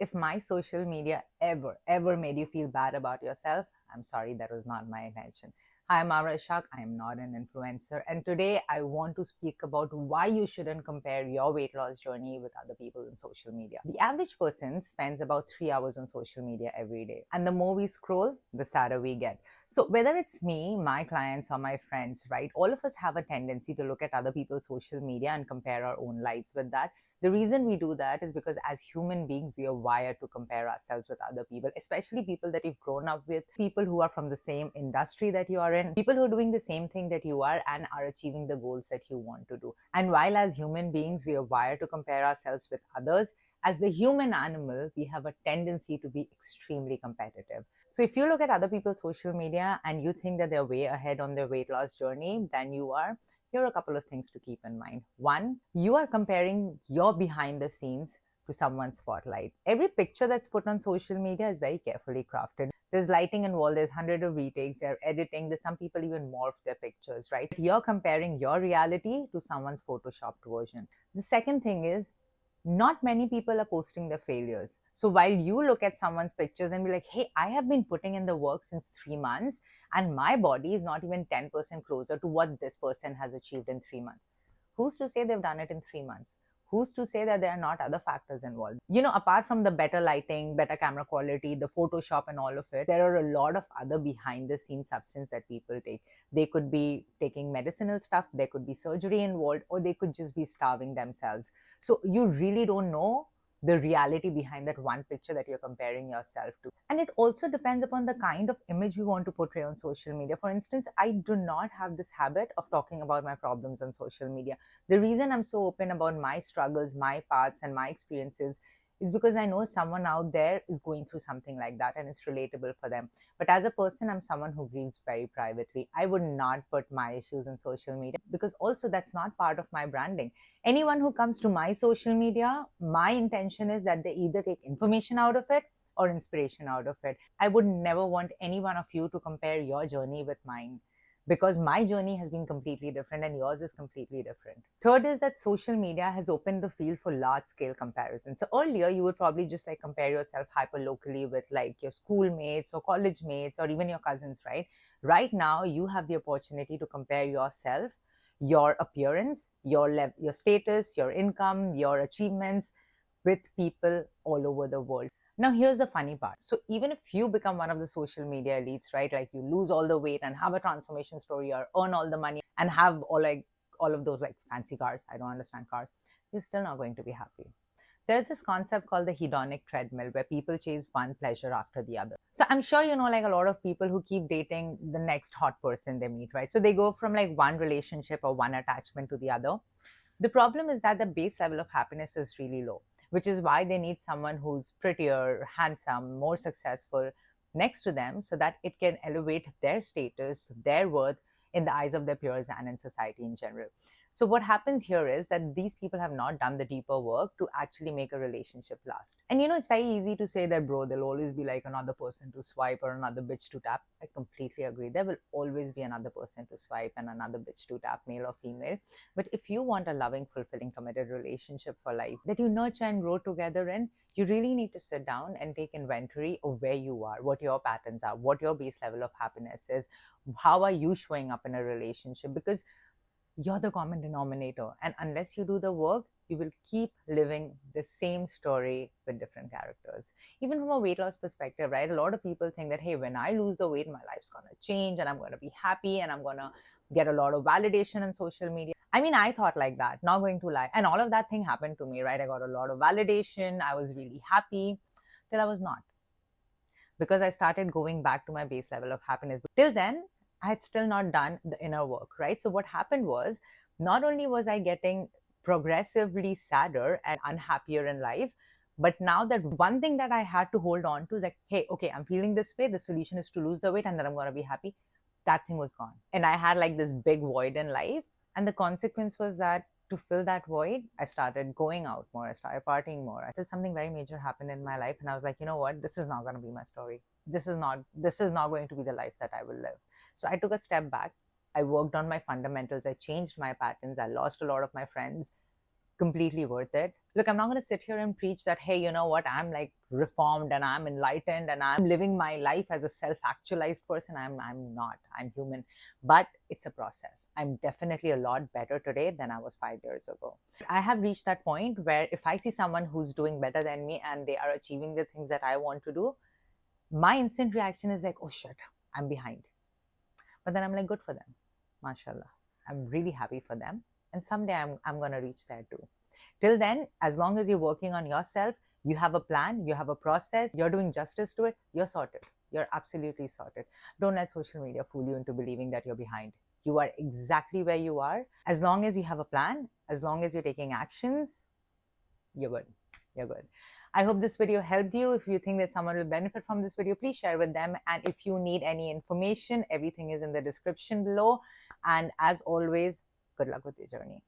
If my social media ever made you feel bad about yourself, I'm sorry, that was not my intention. Hi, I'm Amra Ishaq. I am not an influencer. And today I want to speak about why you shouldn't compare your weight loss journey with other people in social media. The average person spends about 3 hours on social media every day. And the more we scroll, the sadder we get. So whether it's me, my clients, or my friends, right, all of us have a tendency to look at other people's social media and compare our own lives with that. The reason we do that is because as human beings, we are wired to compare ourselves with other people, especially people that you've grown up with, people who are from the same industry that you are in, people who are doing the same thing that you are and are achieving the goals that you want to do. And while as human beings, we are wired to compare ourselves with others, as the human animal, we have a tendency to be extremely competitive. So if you look at other people's social media and you think that they're way ahead on their weight loss journey than you are, here are a couple of things to keep in mind. One, you are comparing your behind the scenes to someone's spotlight. Every picture that's put on social media is very carefully crafted. There's lighting involved, there's hundreds of retakes, they're editing, there's some people even morph their pictures, right? You're comparing your reality to someone's photoshopped version. The second thing is, not many people are posting their failures. So while you look at someone's pictures and be like, hey, I have been putting in the work since 3 months and my body is not even 10% closer to what this person has achieved in 3 months. Who's to say they've done it in 3 months? Who's to say that there are not other factors involved? Apart from the better lighting, better camera quality, the Photoshop and all of it, there are a lot of other behind the scenes substance that people take. They could be taking medicinal stuff, there could be surgery involved, or they could just be starving themselves. So you really don't know the reality behind that one picture that you're comparing yourself to. And it also depends upon the kind of image we want to portray on social media. For instance, I do not have this habit of talking about my problems on social media. The reason I'm so open about my struggles, my paths, and my experiences is because I know someone out there is going through something like that and it's relatable for them. But as a person, I'm someone who grieves very privately. I would not put my issues on social media because also that's not part of my branding. Anyone who comes to my social media, my intention is that they either take information out of it or inspiration out of it. I would never want any one of you to compare your journey with mine because my journey has been completely different and yours is completely different. Third is that social media has opened the field for large scale comparison. So earlier you would probably just like compare yourself hyper locally with like your schoolmates or college mates or even your cousins, right? Right now you have the opportunity to compare yourself, your appearance, your status, your income, your achievements with people all over the world. Now, here's the funny part. So, even if you become one of the social media elites, right, like you lose all the weight and have a transformation story or earn all the money and have all of those like fancy cars, I don't understand cars, you're still not going to be happy. There's this concept called the hedonic treadmill where people chase one pleasure after the other. So I'm sure like a lot of people who keep dating the next hot person they meet, right? So they go from like one relationship or one attachment to the other. The problem is that the base level of happiness is really low, which is why they need someone who's prettier, handsome, more successful next to them so that it can elevate their status, their worth in the eyes of their peers and in society in general. So what happens here is that these people have not done the deeper work to actually make a relationship last. And it's very easy to say that, bro, there'll always be like another person to swipe or another bitch to tap. I completely agree. There will always be another person to swipe and another bitch to tap, male or female. But if you want a loving, fulfilling, committed relationship for life that you nurture and grow together in, you really need to sit down and take inventory of where you are, what your patterns are, what your base level of happiness is, how are you showing up in a relationship, because you're the common denominator. And unless you do the work, you will keep living the same story with different characters. Even from a weight loss perspective, right? A lot of people think that, hey, when I lose the weight, my life's going to change and I'm going to be happy and I'm going to get a lot of validation on social media. I mean, I thought like that, not going to lie. And all of that thing happened to me, right? I got a lot of validation. I was really happy till I was not, because I started going back to my base level of happiness. But till then, I had still not done the inner work, right? So what happened was, not only was I getting progressively sadder and unhappier in life, but now that one thing that I had to hold on to, like, hey, okay, I'm feeling this way. The solution is to lose the weight and then I'm going to be happy. That thing was gone. And I had like this big void in life. And the consequence was that to fill that void, I started going out more. I started partying more. Until something very major happened in my life. And I was like, you know what? This is not going to be my story. This is not going to be the life that I will live. So I took a step back. I worked on my fundamentals. I changed my patterns. I lost a lot of my friends, completely worth it. Look, I'm not going to sit here and preach that, hey, you know what, I'm like reformed and I'm enlightened and I'm living my life as a self-actualized person. I'm not. I'm human. But it's a process. I'm definitely a lot better today than I was 5 years ago. I have reached that point where if I see someone who's doing better than me and they are achieving the things that I want to do, my instant reaction is like, oh shit, I'm behind. But then I'm like, good for them. MashaAllah. I'm really happy for them. And someday I'm going to reach there too. Till then, as long as you're working on yourself, you have a plan, you have a process, you're doing justice to it, you're sorted. You're absolutely sorted. Don't let social media fool you into believing that you're behind. You are exactly where you are. As long as you have a plan, as long as you're taking actions, you're good. You're good. I hope this video helped you. If you think that someone will benefit from this video, please share with them. And if you need any information, everything is in the description below. And as always, good luck with your journey.